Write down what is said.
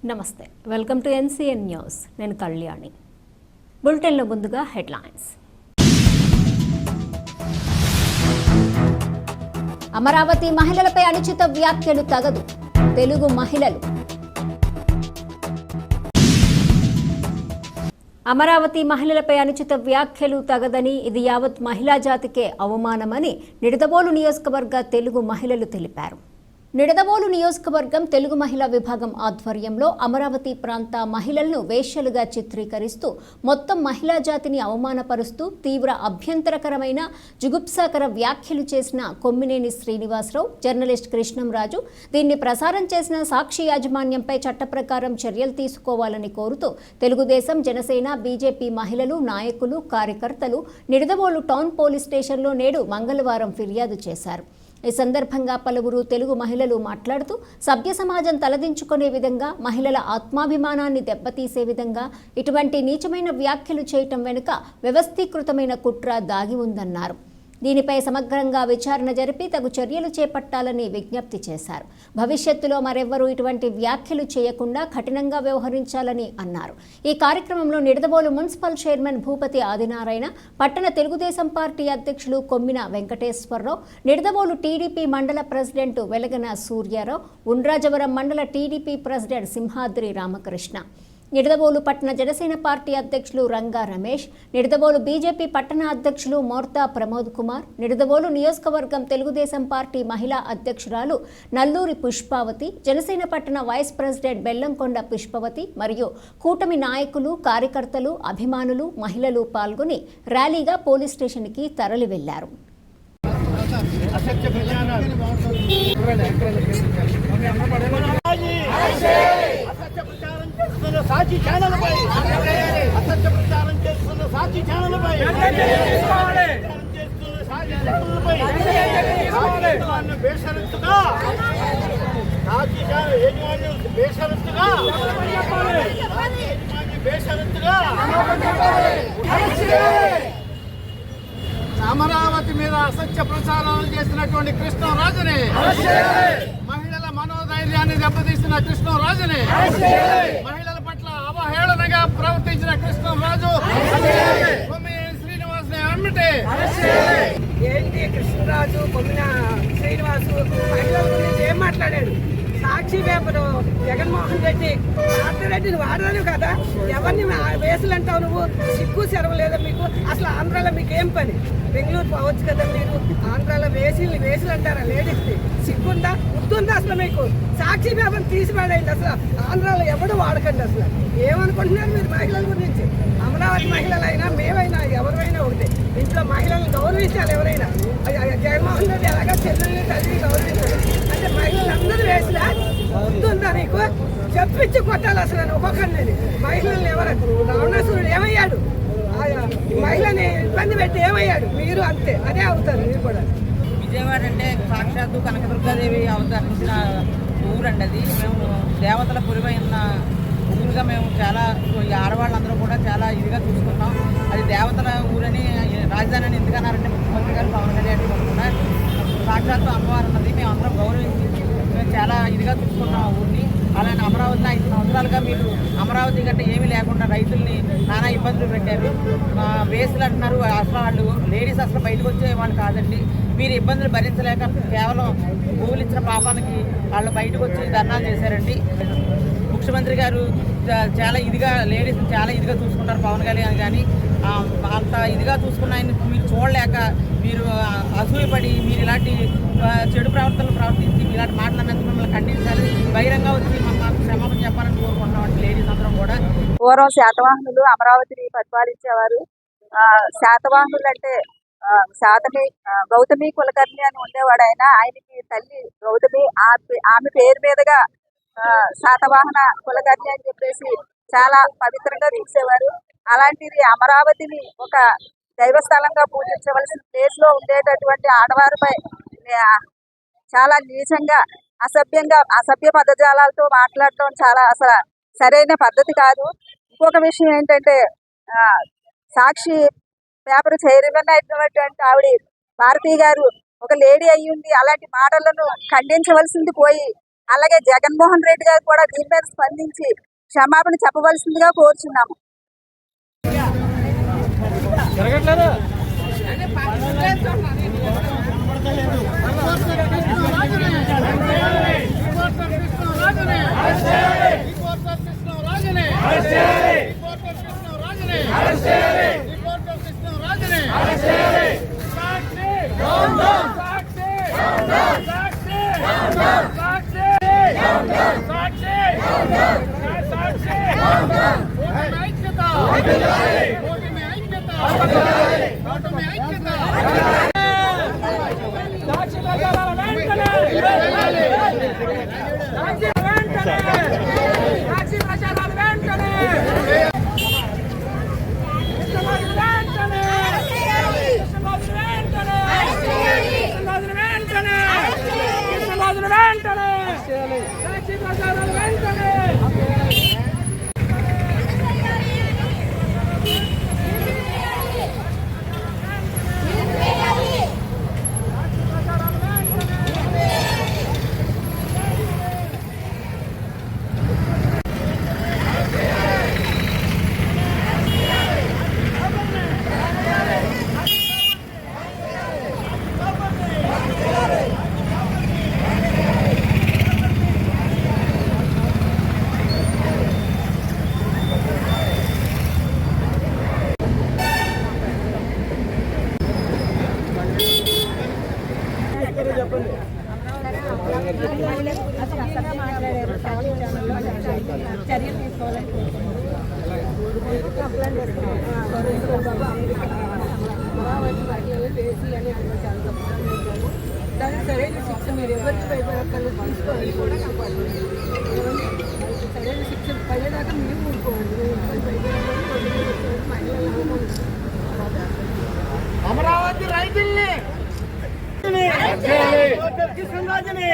నమస్తే, welcome to NCN news. నేను కళ్యాణి. బులెటిన్లో ముందుగా హెడ్లైన్స్. అమరావతి మహిళలపై అనుచిత వ్యాఖ్యలు తగదు, తెలుగు మహిళలు. అమరావతి మహిళలపై అనుచిత వ్యాఖ్యలు తగదని, ఇది యావత్ మహిళా జాతికే అవమానమని నిడదవోలు నియోజకవర్గ తెలుగు మహిళలు తెలిపారు. నిడదవోలు నియోజకవర్గం తెలుగు మహిళా విభాగం ఆధ్వర్యంలో అమరావతి ప్రాంత మహిళలను వేశ్యలుగా చిత్రీకరిస్తూ మొత్తం మహిళా జాతిని అవమానపరుస్తూ తీవ్ర అభ్యంతరకరమైన జుగుప్సాకర వ్యాఖ్యలు చేసిన కొమ్మినేని శ్రీనివాసరావు, జర్నలిస్ట్ కృష్ణంరాజు దీన్ని ప్రసారం చేసిన సాక్షి యాజమాన్యంపై చట్ట ప్రకారం చర్యలు తీసుకోవాలని కోరుతూ తెలుగుదేశం, జనసేన, బీజేపీ మహిళలు, నాయకులు, కార్యకర్తలు నిడదవోలు టౌన్ పోలీస్ స్టేషన్లో నేడు మంగళవారం ఫిర్యాదు చేశారు. ఈ సందర్భంగా పలువురు తెలుగు మహిళలు మాట్లాడుతూ సభ్య సమాజం తలదించుకునే విధంగా, మహిళల ఆత్మాభిమానాన్ని దెబ్బతీసే విధంగా ఇటువంటి నీచమైన వ్యాఖ్యలు చేయటం వెనుక వ్యవస్థీకృతమైన కుట్ర దాగి ఉందన్నారు. దీనిపై సమగ్రంగా విచారణ జరిపి తగు చర్యలు చేపట్టాలని విజ్ఞప్తి చేశారు. భవిష్యత్తులో మరెవ్వరూ ఇటువంటి వ్యాఖ్యలు చేయకుండా కఠినంగా వ్యవహరించాలని అన్నారు. ఈ కార్యక్రమంలో నిడదవోలు మున్సిపల్ చైర్మన్ భూపతి ఆదినారాయణ, పట్టణ తెలుగుదేశం పార్టీ అధ్యక్షులు కొమ్మిన వెంకటేశ్వరరావు, నిడదవోలు టీడీపీ మండల ప్రెసిడెంట్ వెలగన సూర్యారావు, ఉండ్రాజవరం మండల టీడీపీ ప్రెసిడెంట్ సింహాద్రి రామకృష్ణ, నిడదవోలు పట్టణ జనసేన పార్టీ అధ్యక్షులు రంగా రమేష్, నిడదవోలు బీజేపీ పట్టణ అధ్యక్షులు మోర్తా ప్రమోద్ కుమార్, నిడదవోలు నియోజకవర్గం తెలుగుదేశం పార్టీ మహిళా అధ్యక్షురాలు నల్లూరి పుష్పావతి, జనసేన పట్టణ వైస్ ప్రెసిడెంట్ బెల్లంకొండ పుష్పవతి మరియు కూటమి నాయకులు, కార్యకర్తలు, అభిమానులు, మహిళలు పాల్గొని ర్యాలీగా పోలీస్ స్టేషన్కి తరలి వెళ్లారు. సాక్షి ఛానల్పై అసత్య ప్రచారం చేస్తున్న సాక్షి ఛానల్పై బేషరత్తుగా సాక్షి ఛానల్ యజమాన్యం బేషరత్తుగా అమరావతి మీద అసత్య ప్రచారాలు చేసినటువంటి కృష్ణరాజుని, మహిళల మనోధైర్యాన్ని దెబ్బతీసిన కృష్ణరాజుని, మహిళల పట్ల అవహేళనగా ప్రవర్తించిన కృష్ణరాజు కొమ్మినేని శ్రీనివాస్ అమ్మటే. ఏంటి కృష్ణరాజు, కొమ్మిన శ్రీనివాసు మహిళల గురించి ఏం మాట్లాడాడు? సాక్షి పేపరు జగన్మోహన్ రెడ్డి రెడ్డిని వాడరాను కదా, ఎవరిని వేసులు అంటావు నువ్వు? సిగ్గు సెలవు లేదా మీకు? అసలు ఆంధ్రాలో మీకు ఏం పని? బెంగళూరు పోవచ్చు కదా మీరు. ఆంధ్రాలో వేసులు అంటారా? లేడీస్ని సిగ్గుందా, గుర్తుందా అసలు మీకు? సాక్షి పేపర్ తీసిపడేయండి. అసలు ఆంధ్రాలో ఎవడు వాడకండి. అసలు ఏమనుకుంటున్నారు మీరు మహిళల గురించి? అమరావతి మహిళలైనా మేమైనా ఎవరైనా ఒకటి. ఇంట్లో మహిళలను గౌరవించాలి ఎవరైనా. జగన్మోహన్ రెడ్డి ఎలాగా చెల్లెల్ని తల్లిని గౌరవించాలి అంటే మహిళలందరూ వేసినా గుర్తుందా నీకు? చెప్పించి కొట్టాలి అసలు ఒక్కొక్కరిని. మహిళల్ని ఎవరు? రావణాసురుడు ఏమయ్యాడు? మహిళని ఇబ్బంది పెట్టి ఏమయ్యాడు? మీరు అంతే, అదే అవుతారు మీరు కూడా. విజయవాడ అంటే సాక్షాత్తు కనకదుర్గాదేవి అవతరించిన ఊరండి అది. మేము దేవతల పురివైన ఊరుగా మేము చాలా ఆడవాళ్ళందరూ కూడా చాలా ఇదిగా చూసుకున్నాం. అది దేవతల ఊరని, రాజధాని అని ఎందుకన్నారంటే ముఖ్యమంత్రి గారు పవన్ కళ్యాణ్ కూడా సాక్షాత్తు అమ్మవారు ఉన్నది. మేము అందరం గౌరవించి మేము చాలా ఇదిగా చూసుకున్నాం ఆ ఊరిని. అలానే అమరావతిలో 5 సంవత్సరాలుగా మీరు అమరావతి కంటే ఏమీ లేకుండా రైతుల్ని నానా ఇబ్బందులు పెట్టారు. వేసులు అంటున్నారు. అసలు వాళ్ళు లేడీస్ అసలు బయటకు వచ్చే వాళ్ళు కాదండి. మీరు ఇబ్బందులు భరించలేక కేవలం భూములు ఇచ్చిన పాపానికి వాళ్ళు బయటకు వచ్చి ధర్నాలు చేశారండి. ముఖ్యమంత్రి గారు చాలా ఇదిగా లేడీస్ని చాలా ఇదిగా చూసుకుంటారు పవన్ కళ్యాణ్. కానీ అంత ఇదిగా చూసుకున్న ఆయన మీరు చూడలేక మీరు అసూయపడి మీరు ఇలాంటి చెడు ప్రవర్తనలు ప్రవర్తించి ఇలాంటి మాటలన్నందుకు మిమ్మల్ని ఖండించాలి. బహిరంగ వచ్చి మాకు క్షమాపణ చెప్పాలని కోరుకుంటున్నాం లేడీస్ అందరం కూడా. పూర్వం శాతవాహనులు అమరావతిని పరిపాలించేవారు. శాతవాహనులు అంటే గౌతమి కులకర్ణి అని ఉండేవాడు ఆయన. ఆయనకి తల్లి గౌతమి, ఆమె పేరు మీదుగా శాతవాహన కులకర్ణి అని చెప్పేసి చాలా పవిత్రంగా చూసేవారు. అలాంటిది అమరావతిని ఒక దైవస్థలంగా పూజించవలసిన ప్లేస్ లో ఉండేటటువంటి ఆడవారిపై చాలా నీచంగా, అసభ్య పదజాలాలతో మాట్లాడటం చాలా అసలు సరైన పద్ధతి కాదు. ఇంకొక విషయం ఏంటంటే, సాక్షి పేపర్ చైర్మన్ అయినటువంటి ఆవిడ భారతి గారు ఒక లేడీ అయ్యుండి అలాంటి మాటలను ఖండించవలసింది పోయి అలాగే జగన్మోహన్ రెడ్డి గారు కూడా దీని మీద స్పందించి క్షమాపణ చెప్పవలసిందిగా కోరుచున్నాము. చర్యలు తీసుకోవాలని దానికి సరైన శిక్ష మీరు ఎవరికి భయపడక్కర్లేదు తీసుకోవాలి కూడా కాపాడాలి. సరైన శిక్ష పడేదాకా మీరు ఊరుకోండి. అమరావతి రైతుల్ని కిషన్ రాజుని